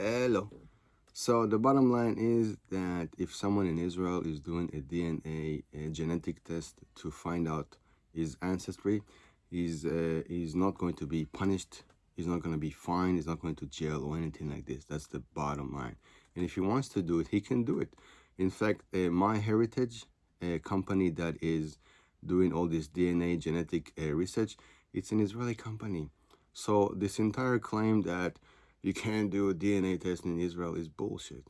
Hello. So the bottom line is that if someone in Israel is doing a DNA genetic test to find out his ancestry, he's not going to be punished. He's not going to be fined. He's not going to jail or anything like this. That's the bottom line. And if he wants to do it, he can do it. In fact, My Heritage, a company that is doing all this DNA genetic research, it's an Israeli company. So this entire claim that you can't do a DNA test in Israel is bullshit.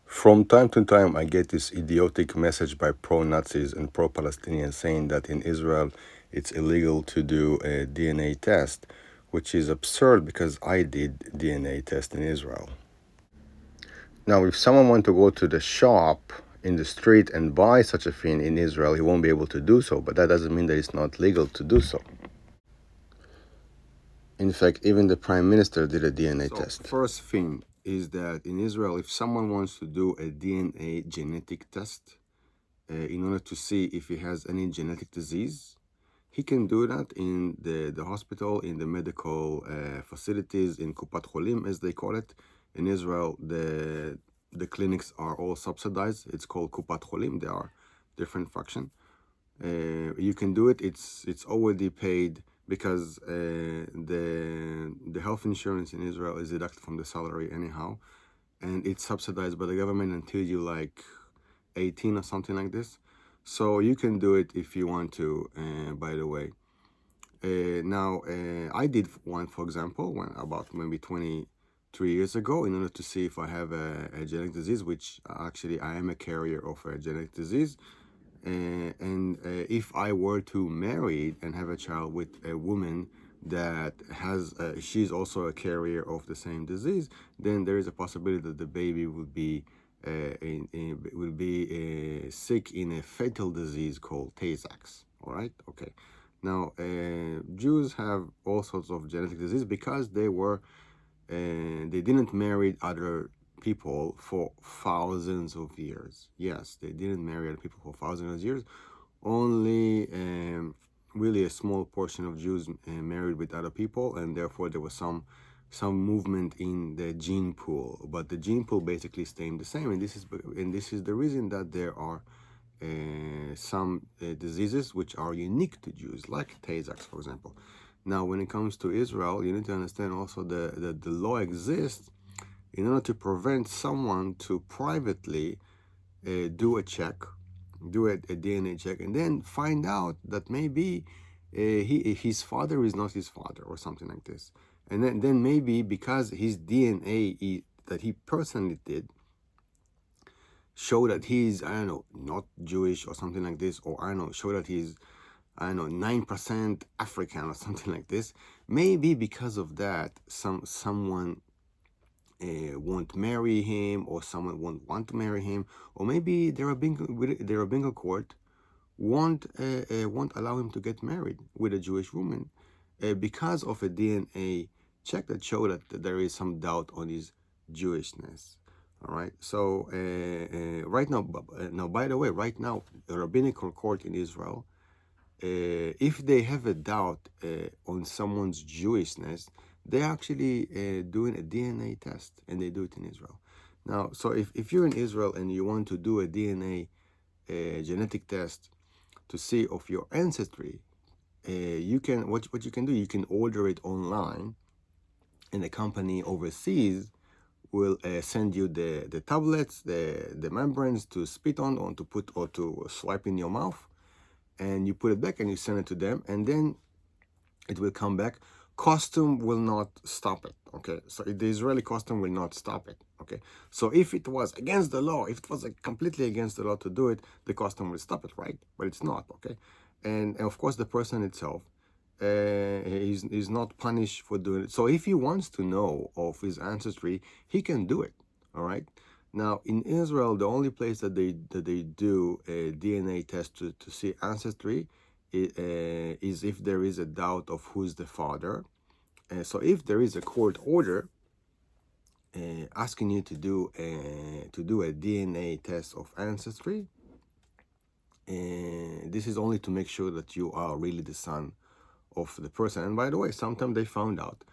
From time to time, I get this idiotic message by pro-Nazis and pro-Palestinians saying that in Israel it's illegal to do a DNA test, which is absurd because I did DNA test in Israel. Now, if someone wants to go to the shop in the street and buy such a thing in Israel, he won't be able to do so, but that doesn't mean that it's not legal to do so. In fact, even the prime minister did a DNA test. First thing is that in Israel, if someone wants to do a DNA genetic test in order to see if he has any genetic disease, he can do that in the hospital, in the medical facilities, in Kupat Cholim, as they call it. In Israel, the clinics are all subsidized. It's called Kupat Cholim. There are different functions. You can do it. It's already paid because the health insurance in Israel is deducted from the salary anyhow, and it's subsidized by the government until you like 18 or something like this. So you can do it if you want to. By the way, I did one, for example, about maybe 23 years ago, in order to see if I have a genetic disease, which actually I am a carrier of a genetic disease. If I were to marry and have a child with a woman that has, she's also a carrier of the same disease, then there is a possibility that the baby will be sick in a fatal disease called Tay-Sachs. All right, okay. Now, Jews have all sorts of genetic disease because they didn't marry other people for thousands of years. Yes, they didn't marry other people for thousands of years. Only really a small portion of Jews married with other people, and therefore there was some movement in the gene pool. But the gene pool basically stayed the same, and this is the reason that there are some diseases which are unique to Jews, like Tay-Sachs, for example. Now, when it comes to Israel, you need to understand also that the law exists in order to prevent someone to privately do a check, do a DNA check, and then find out that maybe his father is not his father or something like this. And then maybe because his DNA that he personally did show that he's, I don't know, not Jewish or something like this, or I don't know, show that he's, I don't know, 9% African or something like this. Maybe because of that, someone won't marry him, or someone won't want to marry him, or maybe the rabbinical court won't allow him to get married with a Jewish woman because of a DNA check that showed that there is some doubt on his Jewishness. All right. So right now, by the way, right now, the rabbinical court in Israel, if they have a doubt on someone's Jewishness, they're actually doing a DNA test, and they do it in Israel. Now, so if you're in Israel and you want to do a DNA genetic test to see of your ancestry, you can what you can do, you can order it online, and the company overseas will send you the tablets, the membranes to spit on, or to put, or to swipe in your mouth, and you put it back and you send it to them, and then it will come back. Custom will not stop it. Okay, so the Israeli custom will not stop it. Okay, so if it was against the law, if it was completely against the law to do it, the custom will stop it, right? But it's not. Okay, and of course the person itself is not punished for doing it. So if he wants to know of his ancestry, he can do it. All right. Now, in Israel, the only place that they do a DNA test to see ancestry is if there is a doubt of who's the father. So if there is a court order asking you to do a DNA test of ancestry, this is only to make sure that you are really the son of the person. And by the way, sometimes they found out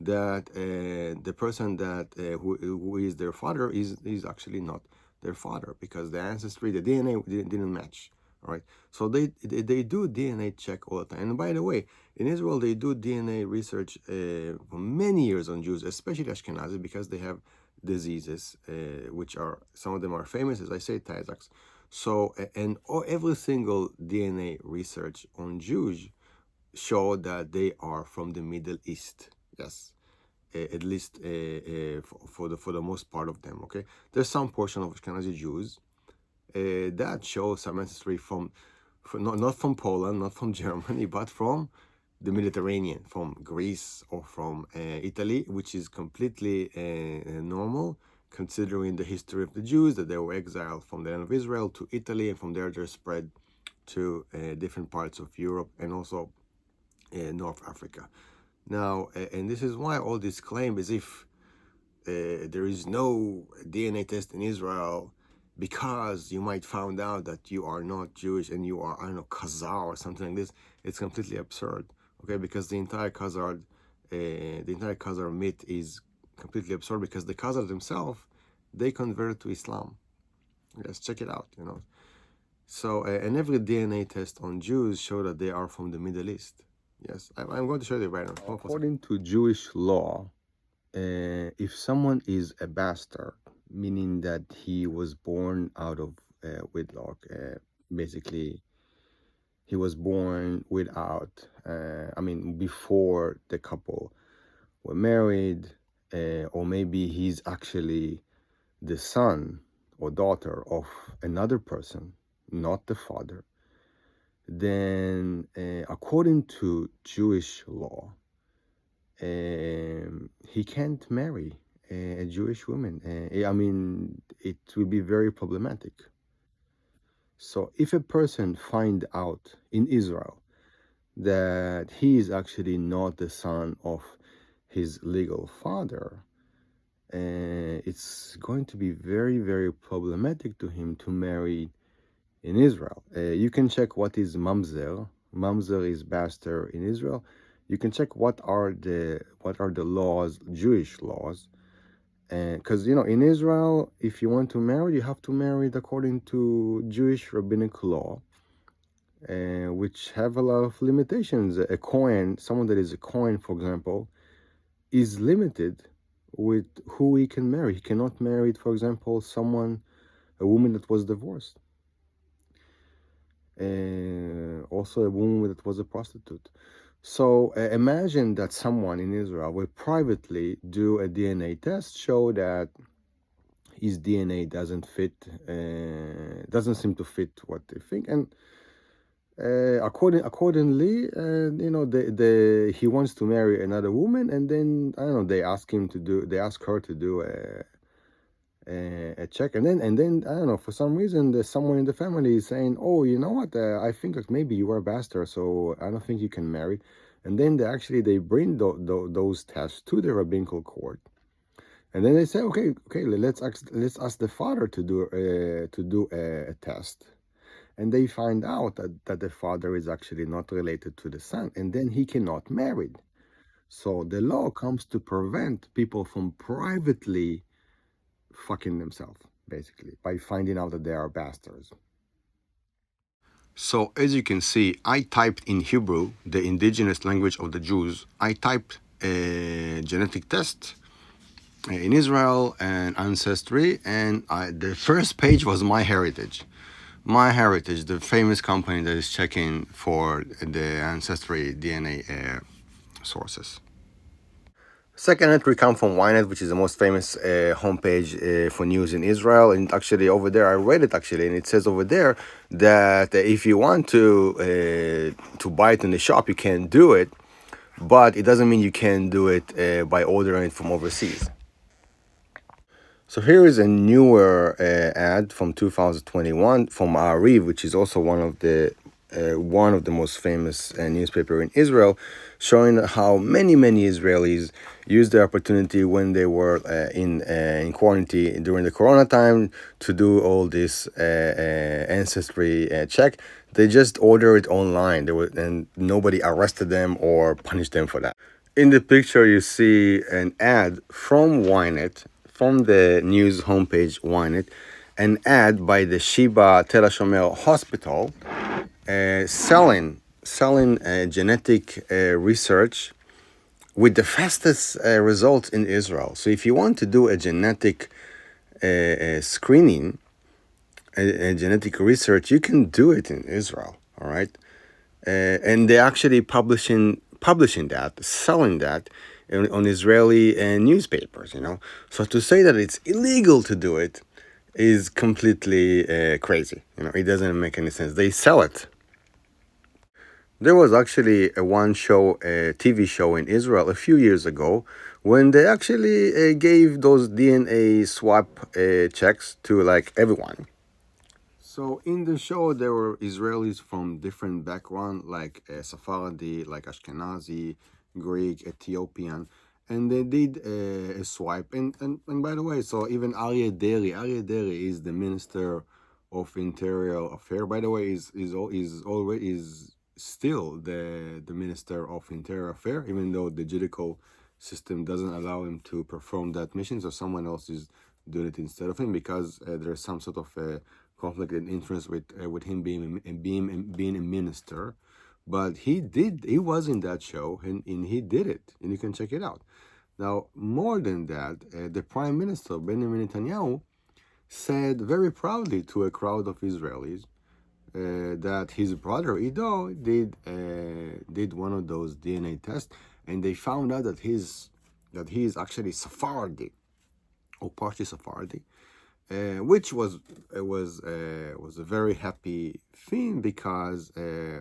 that the person that who is their father is actually not their father, because the ancestry, the DNA didn't match. All right, so they do DNA check all the time. And by the way, in Israel they do DNA research for many years on Jews, especially Ashkenazi, because they have diseases which are, some of them are famous, as I say, Tay-Sachs. So every single DNA research on Jews show that they are from the Middle East. Yes, at least for the most part of them. Okay, there's some portion of Ashkenazi Jews that show some ancestry from not from Poland, not from Germany, but from the Mediterranean, from Greece or from Italy, which is completely normal, considering the history of the Jews, that they were exiled from the land of Israel to Italy, and from there they're spread to different parts of Europe and also North Africa. Now, and this is why all this claim as if there is no DNA test in Israel because you might find out that you are not Jewish and you are, I don't know, Khazar or something like this. It's completely absurd, okay? Because the entire Khazar myth is completely absurd, because the Khazar themselves, they converted to Islam. Yes, check it out, you know. So, and every DNA test on Jews show that they are from the Middle East. Yes, I'm going to show you right now. According to Jewish law, if someone is a bastard, meaning that he was born out of wedlock, basically he was born without, before the couple were married, or maybe he's actually the son or daughter of another person, not the father, then according to Jewish law, he can't marry a Jewish woman. It will be very problematic. So if a person find out in Israel that he is actually not the son of his legal father, it's going to be very, very problematic to him to marry in Israel. You can check what is Mamzer. Mamzer is bastard in Israel. You can check what are the laws, Jewish laws, because in Israel, if you want to marry, you have to marry it according to Jewish rabbinic law, which have a lot of limitations. A Kohen, someone that is a Kohen, for example, is limited with who he can marry. He cannot marry, for example, a woman that was divorced. Also a woman that was a prostitute. So imagine that someone in Israel will privately do a DNA test, show that his DNA doesn't seem to fit what they think, and accordingly, he wants to marry another woman, and then I don't know, they ask her to do a check, and then I don't know, for some reason there's someone in the family is saying, oh, you know what, I think that maybe you are a bastard, so I don't think you can marry. And then they bring those tests to the rabbinical court, and then they say, okay, let's ask the father to do a test, and they find out that the father is actually not related to the son, and then he cannot marry. So the law comes to prevent people from privately fucking themselves, basically, by finding out that they are bastards. So as you can see, I typed in Hebrew, the indigenous language of the Jews, I typed a genetic test in Israel and ancestry, and the first page was MyHeritage. MyHeritage, the famous company that is checking for the ancestry DNA sources. Second entry comes from Ynet, which is the most famous homepage for news in Israel. And actually, over there, I read it actually, and it says over there that if you want to buy it in the shop, you can do it, but it doesn't mean you can do it by ordering it from overseas. So here is a newer ad from 2021 from Arye, which is also one of the most famous newspaper in Israel, showing how many Israelis used the opportunity when they were in quarantine during the Corona time to do all this ancestry check. They just order it online. And nobody arrested them or punished them for that. In the picture, you see an ad from Ynet, from the news homepage Ynet, an ad by the Sheba Tel HaShomer Hospital, selling genetic research with the fastest results in Israel. So if you want to do a genetic screening, a genetic research, you can do it in Israel. All right. And they're actually publishing that, selling that on Israeli newspapers. So to say that it's illegal to do it is completely crazy. It doesn't make any sense. They sell it. There was actually a TV show in Israel a few years ago when they actually gave those DNA swap checks to like everyone. So in the show, there were Israelis from different background, like Sephardi, like Ashkenazi, Greek, Ethiopian, and they did a swipe. And by the way, so even Arye Deeri is the Minister of Interior Affairs. By the way, is still the Minister of Interior Affairs, even though the judicial system doesn't allow him to perform that mission, so someone else is doing it instead of him because there's some sort of conflict and interest with him being a minister. But he was in that show and he did it, and you can check it out. Now, more than that, the Prime Minister Benjamin Netanyahu said very proudly to a crowd of Israelis that his brother Ido did one of those DNA tests, and they found out that he is actually Sephardi or partially Sephardi, which was a very happy thing because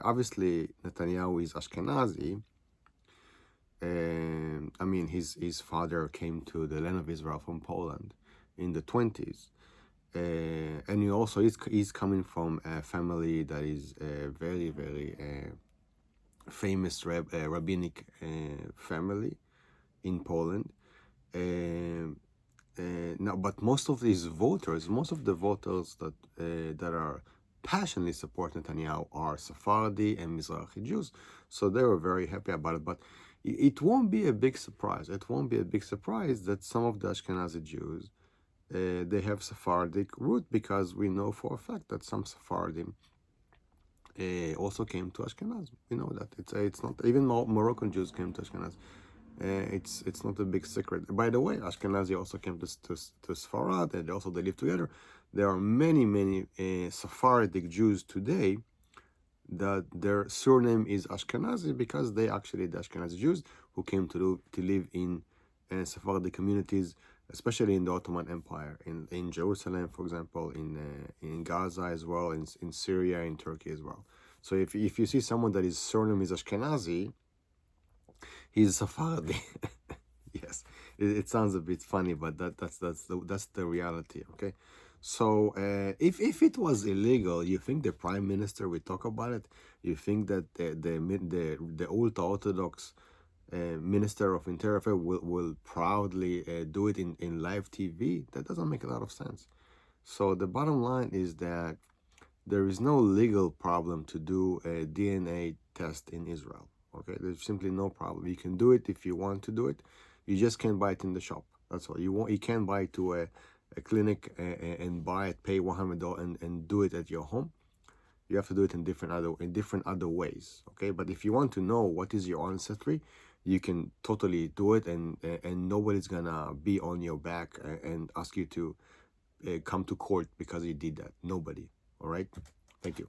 obviously Netanyahu is Ashkenazi. I mean, his father came to the land of Israel from Poland in the 20s. And he also he's coming from a family that is a very, very famous rabbinic family in Poland. Now, but most of the voters that are passionately support Netanyahu are Sephardi and Mizrahi Jews, so they were very happy about it. But it won't be a big surprise. It won't be a big surprise that some of the Ashkenazi Jews they have Sephardic root, because we know for a fact that some Sephardim also came to Ashkenaz. We know that it's not even Moroccan Jews came to Ashkenaz. It's not a big secret. By the way, Ashkenazi also came to Sfarad, and also they live together. There are many Sephardic Jews today that their surname is Ashkenazi because they actually the Ashkenazi Jews who came to live in Sephardic communities, especially in the Ottoman Empire, in Jerusalem, for example, in Gaza as well, in Syria, in Turkey as well. So if you see someone that his surname is Ashkenazi, he's Sephardi. Yes, it sounds a bit funny, but that's the reality. Okay, so if it was illegal, you think the prime minister would talk about it? You think that the ultra orthodox minister of interior affairs will proudly do it in live TV? That doesn't make a lot of sense. So the bottom line is that there is no legal problem to do a DNA test in Israel. Okay, there's simply no problem. You can do it if you want to do it. You just can't buy it in the shop. That's all. You can't buy it to a clinic and buy it, pay $100 and do it at your home. You have to do it in different other ways. Okay, but if you want to know what is your ancestry, you can totally do it, and nobody's gonna be on your back and ask you to come to court because you did that. Nobody. All right. Thank you.